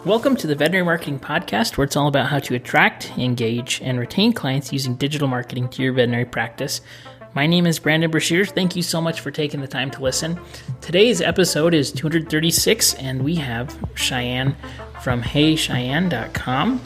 Welcome to the Veterinary Marketing Podcast, where it's all about how to attract, engage, and retain clients using digital marketing to your veterinary practice. My name is Brandon Brashears. Thank you so much for taking the time to listen. Today's episode is 236, and we have Cheyanne from HeyCheyanne.com.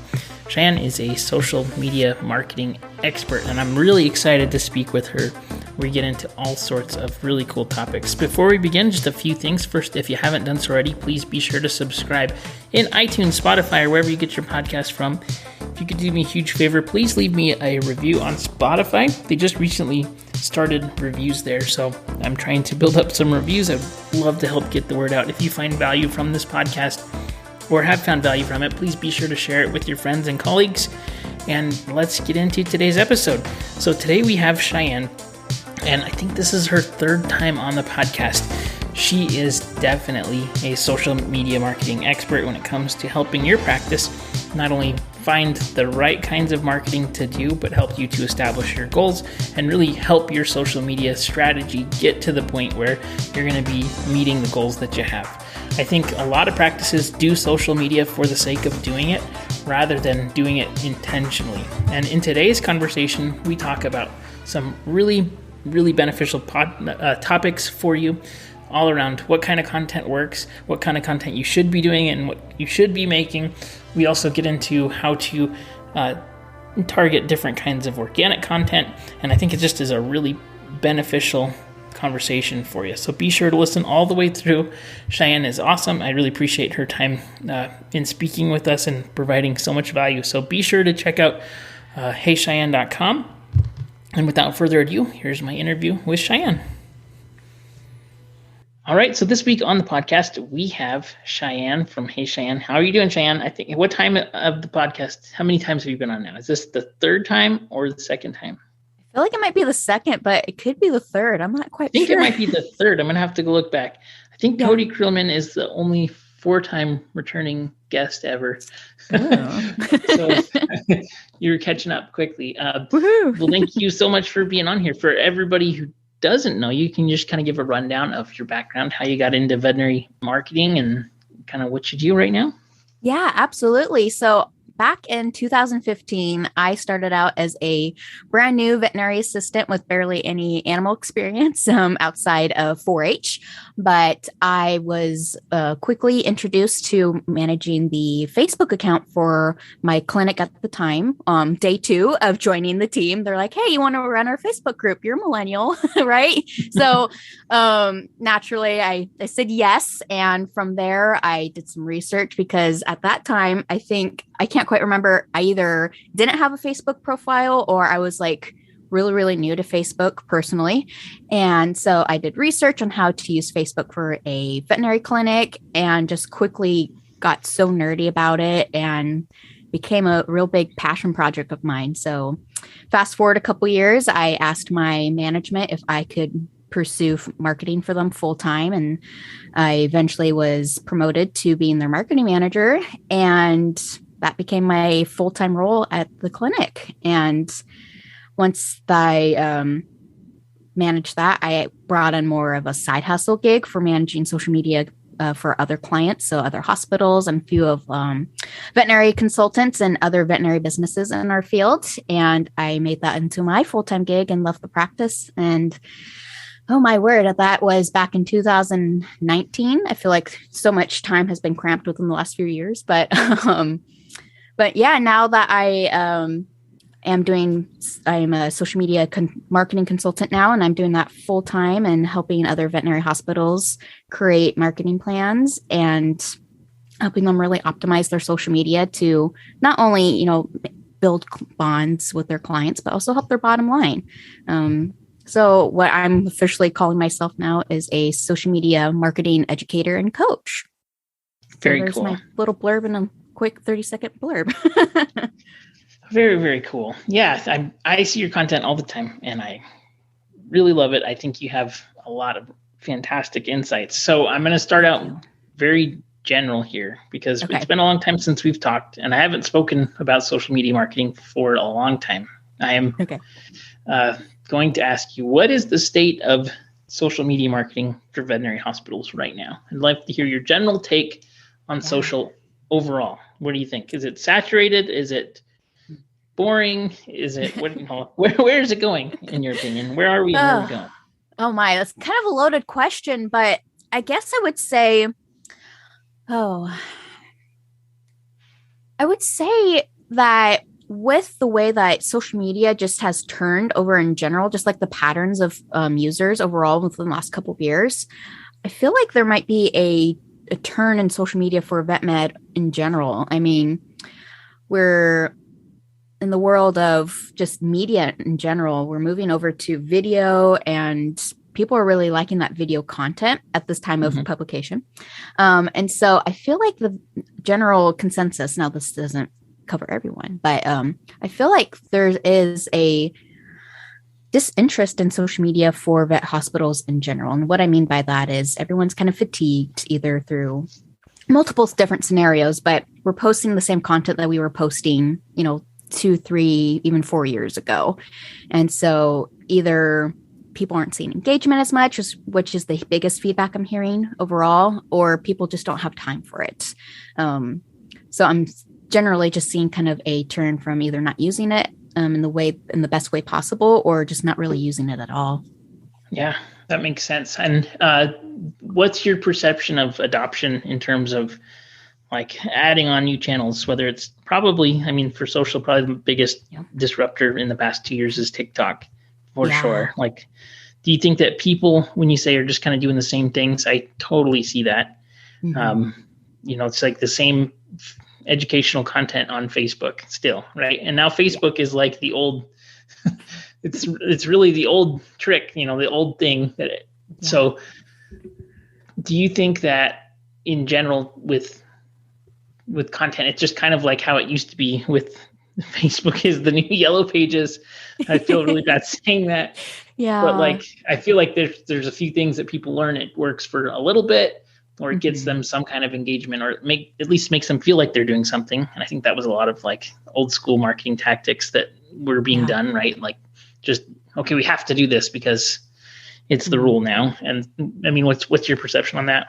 Cheyanne is a social media marketing expert, and I'm really excited to speak with her. We get into all sorts of really cool topics. Before we begin, just a few things. First, if you haven't done so already, please be sure to subscribe in iTunes, Spotify, or wherever you get your podcast from. If you could do me a huge favor, please leave me a review on Spotify. They just recently started reviews there, so I'm trying to build up some reviews. I'd love to help get the word out. If you find value from this podcast or have found value from it, please be sure to share it with your friends and colleagues. And let's get into today's episode. So today we have Cheyanne, and I think this is her third time on the podcast. She is definitely a social media marketing expert when it comes to helping your practice not only find the right kinds of marketing to do, but help you to establish your goals and really help your social media strategy get to the point where you're going to be meeting the goals that you have. I think a lot of practices do social media for the sake of doing it rather than doing it intentionally. And in today's conversation, we talk about some really beneficial topics for you all around what kind of content works, what kind of content you should be doing, and what you should be making. We also get into how to target different kinds of organic content, and I think it just is a really beneficial conversation for you. So be sure to listen all the way through. Cheyanne is awesome. I really appreciate her time in speaking with us and providing so much value. So be sure to check out HeyCheyanne.com. And without further ado, here's my interview with Cheyanne. All right, so this week on the podcast, we have Cheyanne from Hey Cheyanne. How are you doing, Cheyanne? I think, what time of the podcast, how many times have you been on now? Is this the third time or the second time? I feel like it might be the second, but it could be the third. I'm not quite sure. I think it might be the third. I'm going to have to go look back. I think Cody Krillman is the only four-time returning guest ever. Oh. So you're catching up quickly. Well, thank you so much for being on here. For everybody who doesn't know, you can just kind of give a rundown of your background, how you got into veterinary marketing and kind of what you do right now. Yeah, absolutely. So back in 2015, I started out as a brand new veterinary assistant with barely any animal experience outside of 4-H. But I was quickly introduced to managing the Facebook account for my clinic at the time. Day 2 of joining the team, they're like, hey, you want to run our Facebook group? You're a millennial, right? So naturally, I said yes. And from there, I did some research because at that time, I can't quite remember. I either didn't have a Facebook profile or I was like really new to Facebook personally. And so I did research on how to use Facebook for a veterinary clinic and just quickly got so nerdy about it and became a real big passion project of mine. So fast forward a couple years, I asked my management if I could pursue marketing for them full time. And I eventually was promoted to being their marketing manager. And that became my full-time role at the clinic. And once I managed that, I brought in more of a side hustle gig for managing social media for other clients, so other hospitals and a few of veterinary consultants and other veterinary businesses in our field. And I made that into my full-time gig and left the practice. And oh my word, that was back in 2019. I feel like so much time has been cramped within the last few years. But yeah, now that I'm a social media marketing consultant now, and I'm doing that full time and helping other veterinary hospitals create marketing plans and helping them really optimize their social media to not only, build bonds with their clients, but also help their bottom line. So what I'm officially calling myself now is a social media marketing educator and coach. Very there's cool. My little blurb in a quick 30-second blurb. Very, very cool. Yeah, I see your content all the time, and I really love it. I think you have a lot of fantastic insights. So I'm going to start out very general here because It's been a long time since we've talked, and I haven't spoken about social media marketing for a long time. I am going to ask you, what is the state of social media marketing for veterinary hospitals right now? I'd like to hear your general take on social overall? What do you think? Is it saturated? Is it boring? Is it where is it going in your opinion? Where are we and where are we going? Oh my, that's kind of a loaded question, but I guess I would say, that with the way that social media just has turned over in general, just like the patterns of users overall within the last couple of years, I feel like there might be a turn in social media for vet med in general. I mean, we're in the world of just media in general, we're moving over to video, and people are really liking that video content at this time of publication. And so I feel like the general consensus, now this doesn't cover everyone, but I feel like there is a disinterest in social media for vet hospitals in general. And what I mean by that is everyone's kind of fatigued either through multiple different scenarios, but we're posting the same content that we were posting, 2, 3, even 4 years ago. And so either people aren't seeing engagement as much, which is the biggest feedback I'm hearing overall, or people just don't have time for it. So I'm generally just seeing kind of a turn from either not using it in the best way possible, or just not really using it at all. Yeah, that makes sense. And what's your perception of adoption in terms of like adding on new channels, whether it's probably, for social, probably the biggest disruptor in the past 2 years is TikTok for sure. Like, do you think that people, when you say are just kind of doing the same things, I totally see that. It's like the same educational content on Facebook still, right? And now Facebook is like the old, it's really the old trick, the old thing So do you think that in general with content, it's just kind of like how it used to be with Facebook is the new yellow pages? I feel really bad saying that. Yeah. But like, I feel like there's a few things that people learn. It works for a little bit, or it gets them some kind of engagement, or at least makes them feel like they're doing something. And I think that was a lot of like old school marketing tactics that were being done, right? Like just, okay, we have to do this because it's the rule now. And what's your perception on that?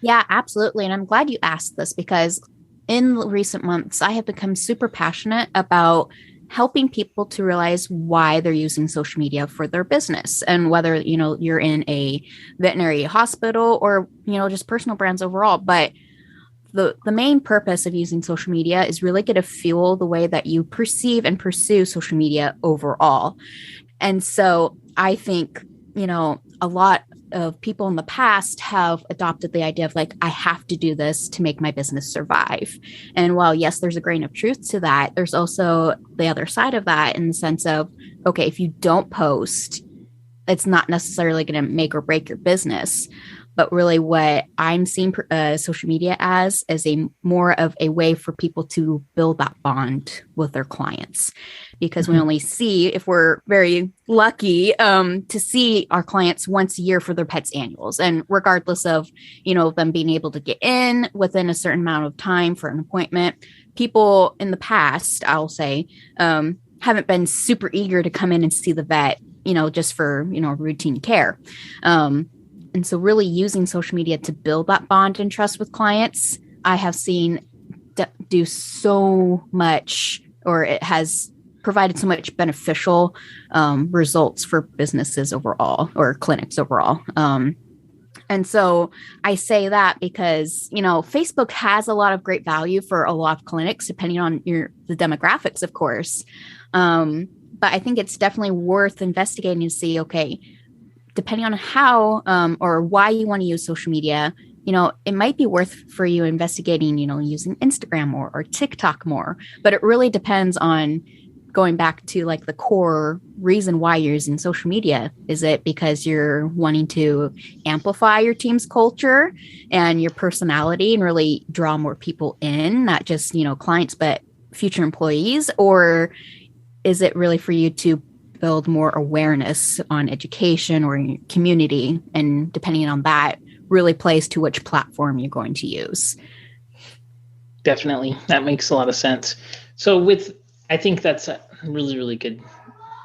Yeah, absolutely. And I'm glad you asked this, because in recent months, I have become super passionate about helping people to realize why they're using social media for their business. And whether, you're in a veterinary hospital or, just personal brands overall. But the main purpose of using social media is really going to fuel the way that you perceive and pursue social media overall. And so I think, a lot of people in the past have adopted the idea of like, I have to do this to make my business survive. And while, yes, there's a grain of truth to that, there's also the other side of that in the sense of, okay, if you don't post, it's not necessarily going to make or break your business. But really what I'm seeing social media as a more of a way for people to build that bond with their clients, because we only see, if we're very lucky, to see our clients once a year for their pets annuals. And regardless of, them being able to get in within a certain amount of time for an appointment, people in the past, I'll say, haven't been super eager to come in and see the vet, just for, routine care. And so really using social media to build that bond and trust with clients, I have seen do so much, or it has provided so much beneficial results for businesses overall, or clinics overall. And so I say that because, Facebook has a lot of great value for a lot of clinics, depending on the demographics, of course. But I think it's definitely worth investigating to see, okay, depending on how or why you want to use social media, it might be worth for you investigating, using Instagram more or TikTok more. But it really depends on going back to like the core reason why you're using social media. Is it because you're wanting to amplify your team's culture and your personality and really draw more people in, not just, clients, but future employees? Or is it really for you to build more awareness on education or community? And depending on that, really plays to which platform you're going to use. Definitely. That makes a lot of sense. So I think that's really, really good,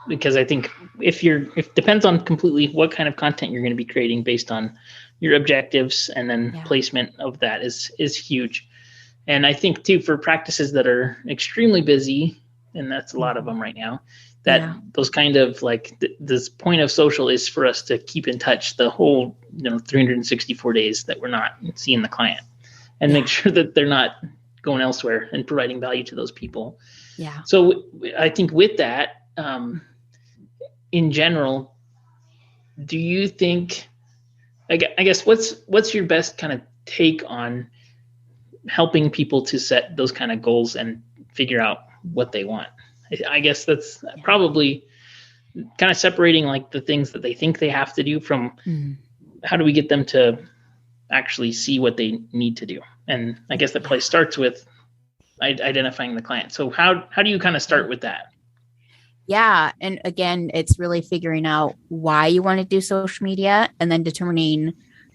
because I think it depends on completely what kind of content you're going to be creating based on your objectives, and then placement of that is huge. And I think too, for practices that are extremely busy, and that's a lot of them right now, that those kind of like this point of social is for us to keep in touch the whole 364 days that we're not seeing the client, and make sure that they're not going elsewhere and providing value to those people. Yeah. So I think with that, in general, do you think, I guess, what's your best kind of take on helping people to set those kind of goals and figure out what they want? I guess that's probably kind of separating like the things that they think they have to do from how do we get them to actually see what they need to do? And I guess that place starts with identifying the client. So how do you kind of start with that? Yeah. And again, it's really figuring out why you want to do social media and then determining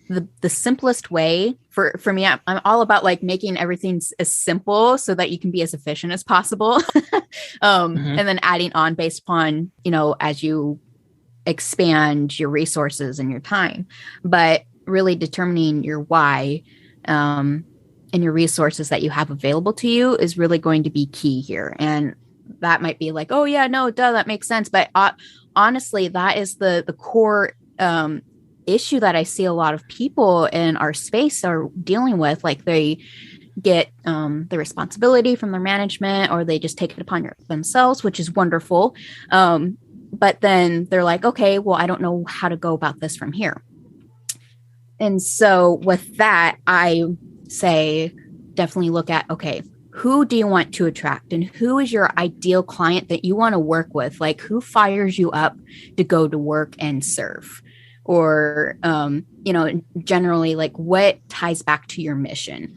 the simplest way for me. I'm all about like making everything as simple so that you can be as efficient as possible. And then adding on based upon, as you expand your resources and your time, but really determining your why, and your resources that you have available to you is really going to be key here. And that might be like, oh yeah, no, duh, that makes sense. But honestly, that is the core, issue that I see a lot of people in our space are dealing with. Like they get the responsibility from their management, or they just take it upon themselves, which is wonderful. But then they're like, okay, well, I don't know how to go about this from here. And so with that, I say definitely look at, okay, who do you want to attract and who is your ideal client that you want to work with? Like who fires you up to go to work and serve? Or, generally like what ties back to your mission.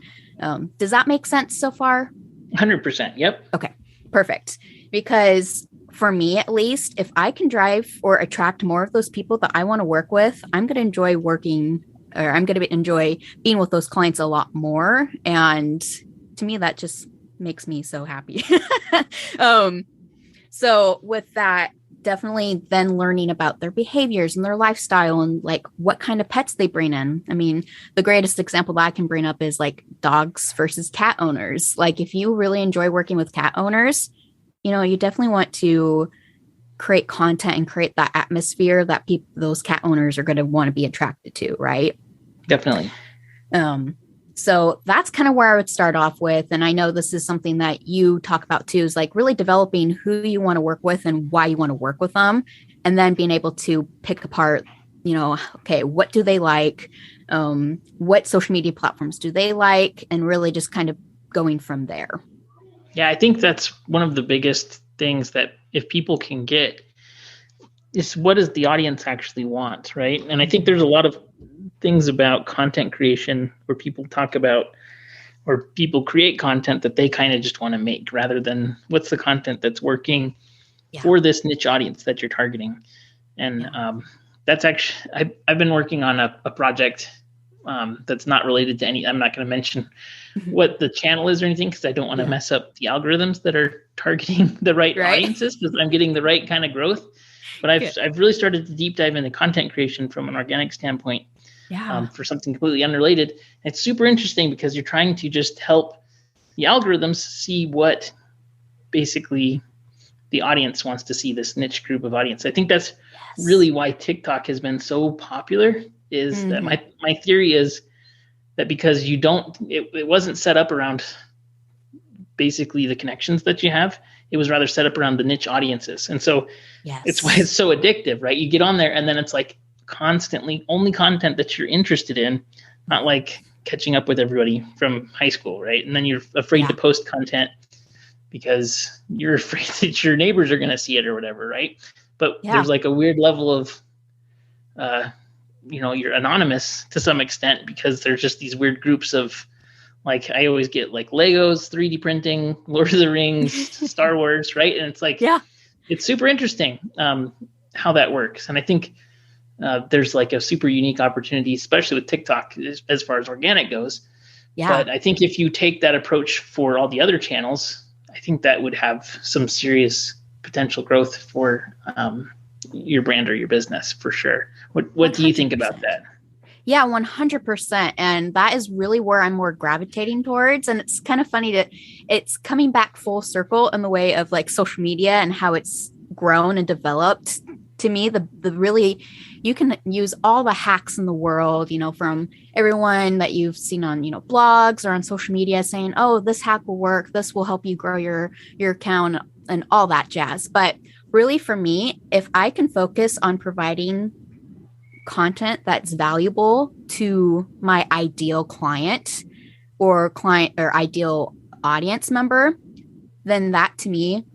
Does that make sense so far? 100%. Yep. Okay, perfect. Because for me, at least, if I can drive or attract more of those people that I want to work with, I'm going to enjoy working, or I'm going to enjoy being with those clients a lot more. And to me, that just makes me so happy. So with that, definitely then learning about their behaviors and their lifestyle and like what kind of pets they bring in. I mean, the greatest example that I can bring up is like dogs versus cat owners. Like if you really enjoy working with cat owners, you definitely want to create content and create that atmosphere that those cat owners are going to want to be attracted to. Right. Definitely. So that's kind of where I would start off with. And I know this is something that you talk about too, is like really developing who you want to work with and why you want to work with them. And then being able to pick apart, okay, what do they like? What social media platforms do they like? And really just kind of going from there. Yeah, I think that's one of the biggest things that if people can get is what does the audience actually want, right? And I think there's a lot of things about content creation where people talk about, or people create content that they kind of just want to make rather than what's the content that's working for this niche audience that you're targeting. And that's actually, I've been working on a project that's not related to I'm not going to mention what the channel is or anything, because I don't want to mess up the algorithms that are targeting the right audiences, because I'm getting the right kind of growth. But I've really started to deep dive into content creation from an organic standpoint. For something completely unrelated. It's super interesting because you're trying to just help the algorithms see what basically the audience wants to see, this niche group of audience. I think that's really why TikTok has been so popular, is that my theory is that because it wasn't set up around basically the connections that you have. It was rather set up around the niche audiences. And so it's why it's so addictive, right? You get on there and then it's like, constantly only content that you're interested in, not like catching up with everybody from high school, right? And then you're afraid to post content because you're afraid that your neighbors are going to see it or whatever, right? But there's like a weird level of, you're anonymous to some extent because there's just these weird groups of, like, I always get like Legos, 3D printing, Lord of the Rings, Star Wars, right? And it's like, it's super interesting how that works. And I think there's like a super unique opportunity, especially with TikTok as far as organic goes. But I think if you take that approach for all the other channels, I think that would have some serious potential growth for your brand or your business for sure. What do you think about that? Yeah, 100%. And that is really where I'm more gravitating towards. And it's kind of funny it's coming back full circle in the way of like social media and how it's grown and developed. To me, the really, you can use all the hacks in the world, from everyone that you've seen on, blogs or on social media saying, oh, this hack will work. This will help you grow your account and all that jazz. But really for me, if I can focus on providing content that's valuable to my ideal client or ideal audience member, then that to me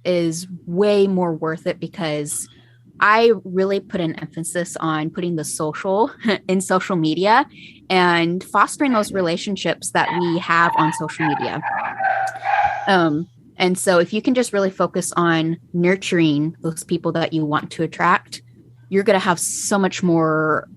is way more worth it, because I really put an emphasis on putting the social in social media and fostering those relationships that we have on social media. And so if you can just really focus on nurturing those people that you want to attract, you're going to have so much more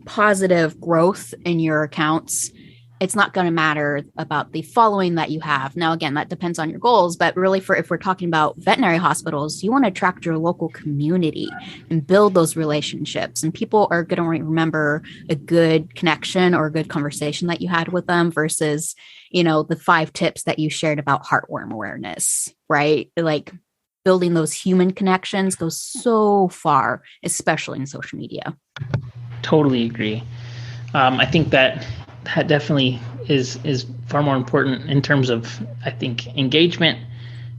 positive growth in your accounts. It's not going to matter about the following that you have. Now, again, that depends on your goals, but really if we're talking about veterinary hospitals, you want to attract your local community and build those relationships. And people are going to remember a good connection or a good conversation that you had with them versus, the 5 tips that you shared about heartworm awareness, right? Like, building those human connections goes so far, especially in social media. Totally agree. I think that definitely is far more important in terms of, I think, engagement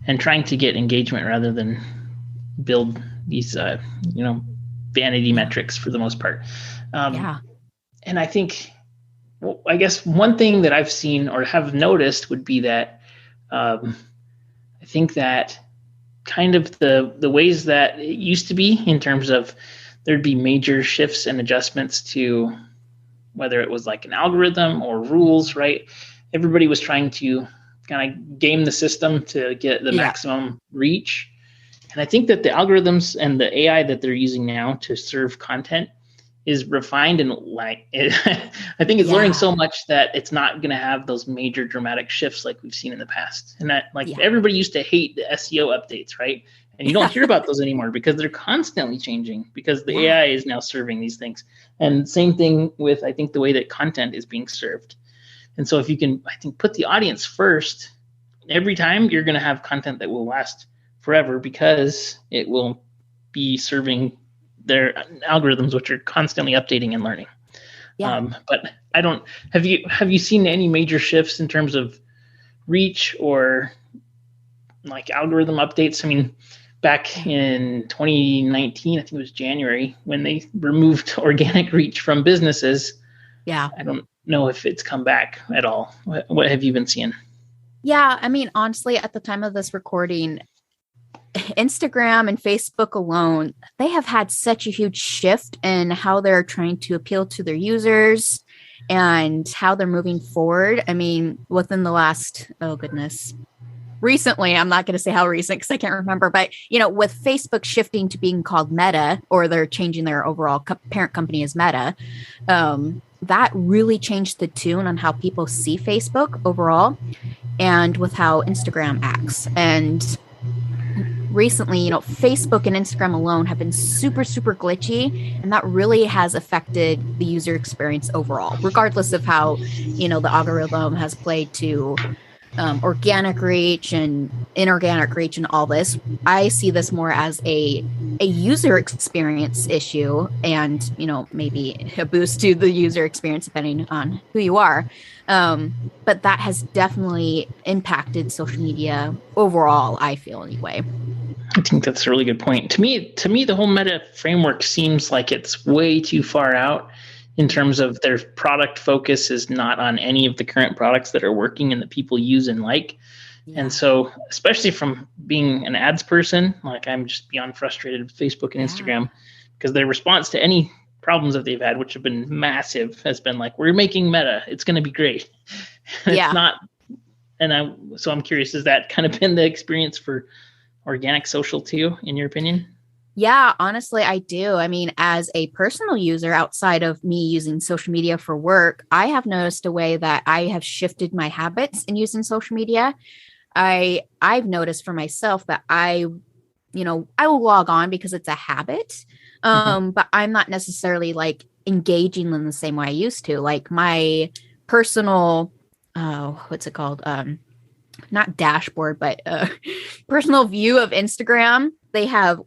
and trying to get engagement rather than build these, vanity metrics for the most part. And I think, I guess one thing that I've seen or have noticed would be that I think that kind of the ways that it used to be in terms of there'd be major shifts and adjustments to whether it was like an algorithm or rules, right? Everybody was trying to kind of game the system to get the maximum reach. And I think that the algorithms and the AI that they're using now to serve content is refined and I think it's learning so much that it's not going to have those major dramatic shifts like we've seen in the past. And that everybody used to hate the SEO updates, right? And you don't hear about those anymore because they're constantly changing because the AI is now serving these things. And same thing with, I think, the way that content is being served. And so if you can, I think, put the audience first, every time you're going to have content that will last forever because it will be serving their algorithms, which are constantly updating and learning. But I don't, have you seen any major shifts in terms of reach or like algorithm updates? I mean, back in 2019, I think it was January, when they removed organic reach from businesses. I don't know if it's come back at all. What have you been seeing? Yeah, I mean, honestly, at the time of this recording, Instagram and Facebook alone, they have had such a huge shift in how they're trying to appeal to their users and how they're moving forward. I mean, within the last, recently, I'm not going to say how recent because I can't remember, but, with Facebook shifting to being called Meta, or they're changing their overall parent company as Meta, that really changed the tune on how people see Facebook overall and with how Instagram acts. And recently, Facebook and Instagram alone have been super, super glitchy, and that really has affected the user experience overall, regardless of how, the algorithm has played to organic reach and inorganic reach and all this. I see this more as a user experience issue and, maybe a boost to the user experience depending on who you are. But that has definitely impacted social media overall, I feel anyway. I think that's a really good point. To me, the whole Meta framework seems like it's way too far out in terms of their product focus is not on any of the current products that are working and that people use and like. And so, especially from being an ads person, like I'm just beyond frustrated with Facebook and Instagram because their response to any problems that they've had, which have been massive, has been like, we're making Meta. It's going to be great. It's not. And so I'm curious, has that kind of been the experience for organic social too, in your opinion? Yeah, honestly, I do. I mean, as a personal user outside of me using social media for work, I have noticed a way that I have shifted my habits in using social media. I've noticed for myself that I I will log on because it's a habit. But I'm not necessarily like engaging in the same way I used to. Like my personal, what's it called? Not dashboard, but personal view of Instagram. They have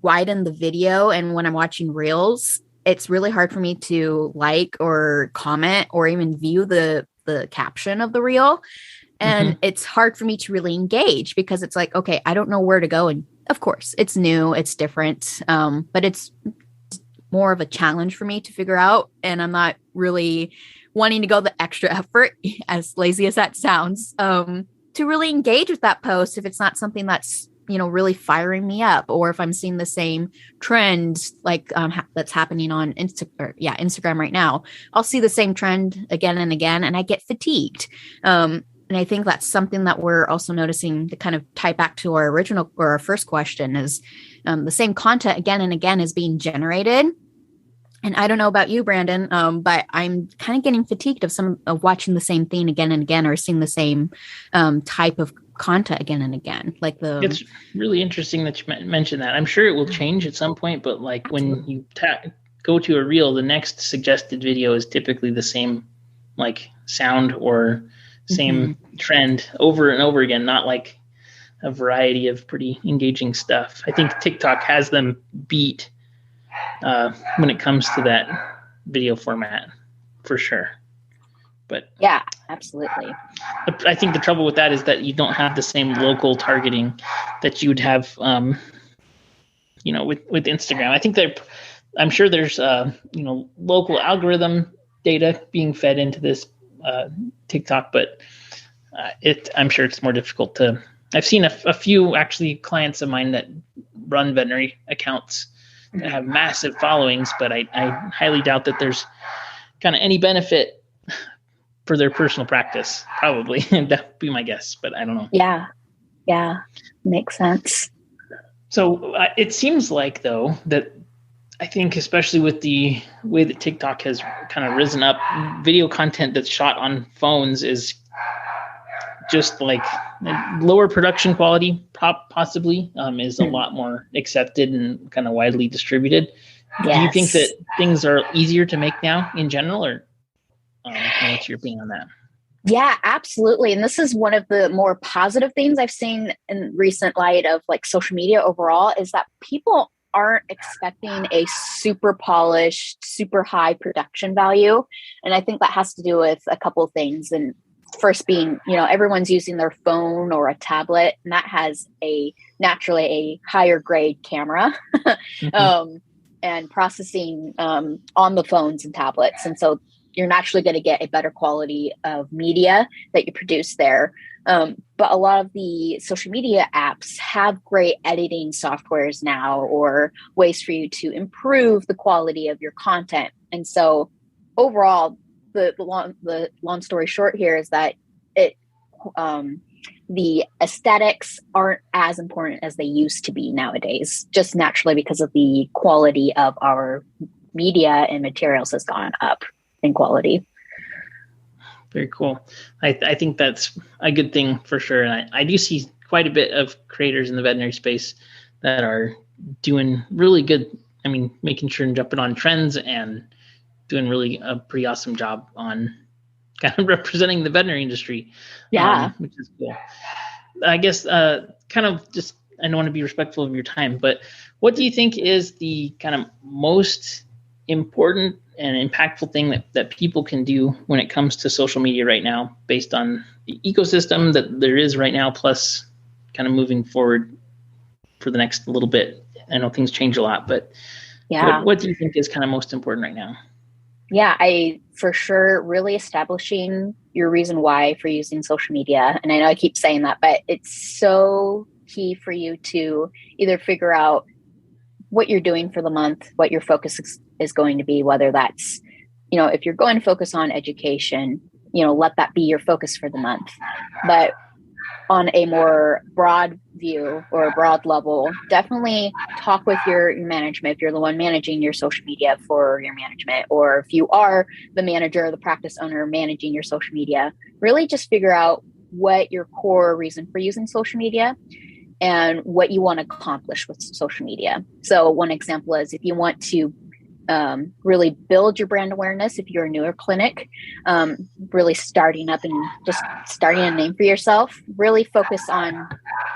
widened the video. And when I'm watching reels, it's really hard for me to like or comment or even view the caption of the reel. And it's hard for me to really engage because it's like, okay, I don't know where to go. And of course, it's new, it's different, but it's more of a challenge for me to figure out. And I'm not really wanting to go the extra effort, as lazy as that sounds, to really engage with that post if it's not something that's, really firing me up, or if I'm seeing the same trend like that's happening on Instagram right now. I'll see the same trend again and again, and I get fatigued. And I think that's something that we're also noticing to kind of tie back to our original or our first question is the same content again and again is being generated. And I don't know about you, Brandon, but I'm kind of getting fatigued of watching the same thing again and again, or seeing the same type of content again and again. It's really interesting that you mentioned that. I'm sure it will change at some point, but like when you go to a reel, the next suggested video is typically the same like sound or same trend over and over again, not like a variety of pretty engaging stuff. I think TikTok has them beat when it comes to that video format for sure. But yeah, absolutely. I think the trouble with that is that you don't have the same local targeting that you would have, with Instagram. I think I'm sure there's, local algorithm data being fed into this TikTok, but I'm sure it's more difficult I've seen a few actually clients of mine that run veterinary accounts that have massive followings, but I highly doubt that there's kind of any benefit for their personal practice. Probably that'd be my guess, but I don't know. Yeah, makes sense. So it seems like though that I think especially with the way that TikTok has kind of risen up, video content that's shot on phones is just like lower production quality possibly is a lot more accepted and kind of widely distributed. Yes. Do you think that things are easier to make now in general, or what's your opinion on that? Yeah, absolutely. And this is one of the more positive things I've seen in recent light of like social media overall is that people aren't expecting a super polished, super high production value. And I think that has to do with a couple of things. And first being, everyone's using their phone or a tablet, and that has naturally a higher grade camera and processing on the phones and tablets. And so you're naturally going to get a better quality of media that you produce there. But a lot of the social media apps have great editing softwares now, or ways for you to improve the quality of your content. And so overall, the long story short here is that the aesthetics aren't as important as they used to be nowadays, just naturally because of the quality of our media and materials has gone up in quality. Very cool. I think that's a good thing for sure. And I do see quite a bit of creators in the veterinary space that are doing really good. I mean, making sure and jumping on trends and doing really a pretty awesome job on kind of representing the veterinary industry. Yeah. Which is cool. I guess kind of just, I don't want to be respectful of your time, but what do you think is the kind of most important and impactful thing that people can do when it comes to social media right now, based on the ecosystem that there is right now, plus kind of moving forward for the next little bit? I know things change a lot, but what do you think is kind of most important right now? Yeah, I for sure really establishing your reason why for using social media. And I know I keep saying that, but it's so key for you to either figure out what you're doing for the month, what your focus is going to be, whether that's, if you're going to focus on education, let that be your focus for the month. But on a more broad view or a broad level, definitely talk with your management if you're the one managing your social media for your management, or if you are the manager or the practice owner managing your social media, really just figure out what your core reason for using social media. and what you want to accomplish with social media. So one example is if you want to really build your brand awareness, if you're a newer clinic, really starting up and just starting a name for yourself, really focus on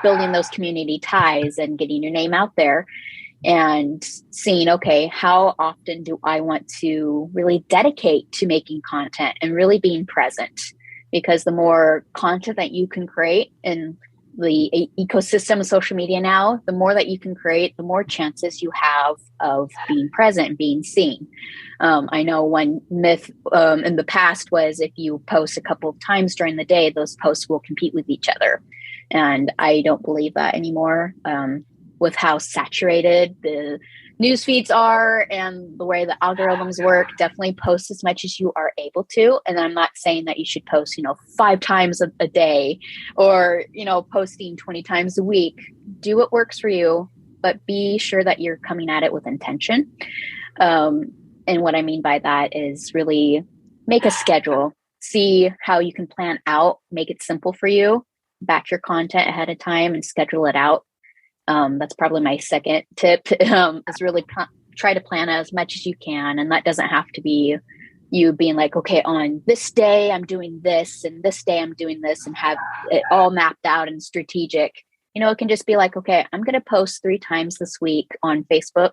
building those community ties and getting your name out there and seeing, okay, how often do I want to really dedicate to making content and really being present? Because the more content that you can create in the ecosystem of social media now, the more that you can create, the more chances you have of being present and being seen. I know one myth in the past was if you post a couple of times during the day, those posts will compete with each other. And I don't believe that anymore. With how saturated the news feeds are and the way the algorithms work, definitely post as much as you are able to. And I'm not saying that you should post, 5 times a day or, posting 20 times a week. Do what works for you, but be sure that you're coming at it with intention. And what I mean by that is really make a schedule, see how you can plan out, make it simple for you, batch your content ahead of time and schedule it out. That's probably my second tip, is really try to plan as much as you can. And that doesn't have to be you being like, okay, on this day, I'm doing this and this day I'm doing this and have it all mapped out and strategic. It can just be like, okay, I'm going to post 3 times this week on Facebook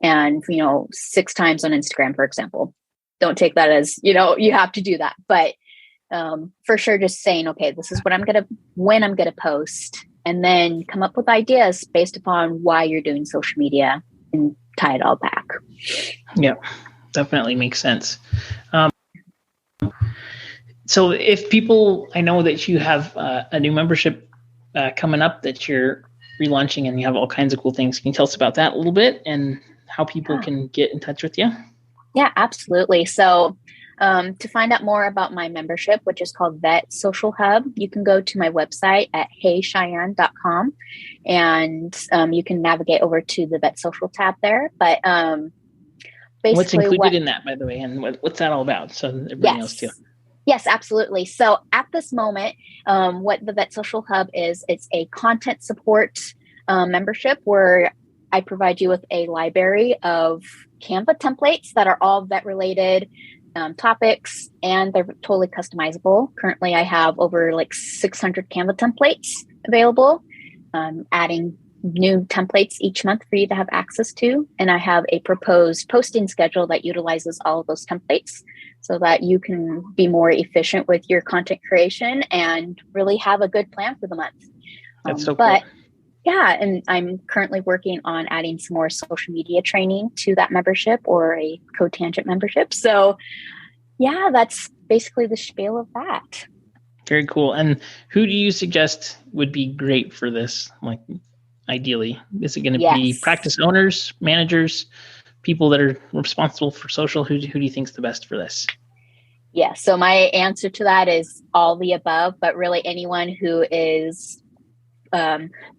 and, 6 times on Instagram, for example. Don't take that as, you have to do that. But for sure, just saying, okay, this is when I'm going to post. And then come up with ideas based upon why you're doing social media and tie it all back. Yeah, definitely makes sense. So if people, I know that you have a new membership coming up that you're relaunching and you have all kinds of cool things. Can you tell us about that a little bit and how people can get in touch with you? Yeah, absolutely. So to find out more about my membership, which is called Vet Social Hub, you can go to my website at heycheyanne.com and you can navigate over to the Vet Social tab there. But basically what's included in that, by the way, and what's that all about? So everybody else too. Yes, absolutely. So at this moment, what the Vet Social Hub is, it's a content support membership where I provide you with a library of Canva templates that are all vet related topics, and they're totally customizable. Currently, I have over 600 Canva templates available, adding new templates each month for you to have access to. And I have a proposed posting schedule that utilizes all of those templates so that you can be more efficient with your content creation and really have a good plan for the month. That's so cool. Yeah, and I'm currently working on adding some more social media training to that membership or a co-tangent membership. So yeah, that's basically the spiel of that. Very cool. And who do you suggest would be great for this? Ideally, is it going to be practice owners, managers, people that are responsible for social? Who do you think is the best for this? Yeah, so my answer to that is all the above, but really anyone who is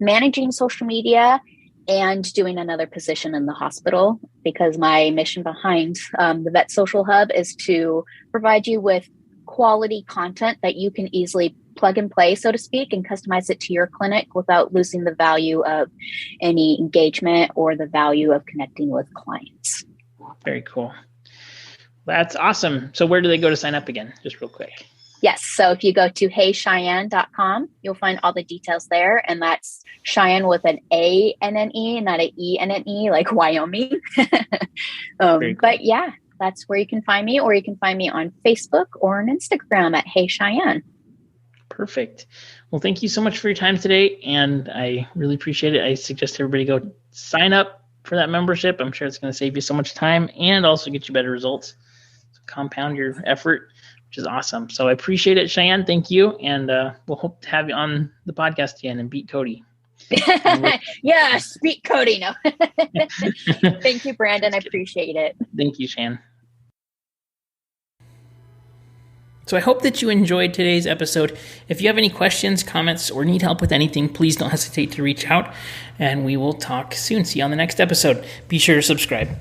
managing social media and doing another position in the hospital, because my mission behind the Vet Social Hub is to provide you with quality content that you can easily plug and play, so to speak, and customize it to your clinic without losing the value of any engagement or the value of connecting with clients. Very cool. That's awesome. So where do they go to sign up again? Just real quick. Yes. So if you go to heycheyanne.com, you'll find all the details there. And that's Cheyanne with an A-N-N-E, not an E-N-N-E, like Wyoming. Cool. But yeah, that's where you can find me, or you can find me on Facebook or on Instagram at Hey Cheyanne. Perfect. Well, thank you so much for your time today. And I really appreciate it. I suggest everybody go sign up for that membership. I'm sure it's going to save you so much time and also get you better results. So compound your effort, which is awesome. So I appreciate it, Cheyanne. Thank you. And we'll hope to have you on the podcast again and beat Cody. Yes, beat Cody. No. Thank you, Brandon. I appreciate it. Thank you, Cheyanne. So I hope that you enjoyed today's episode. If you have any questions, comments, or need help with anything, please don't hesitate to reach out, and we will talk soon. See you on the next episode. Be sure to subscribe.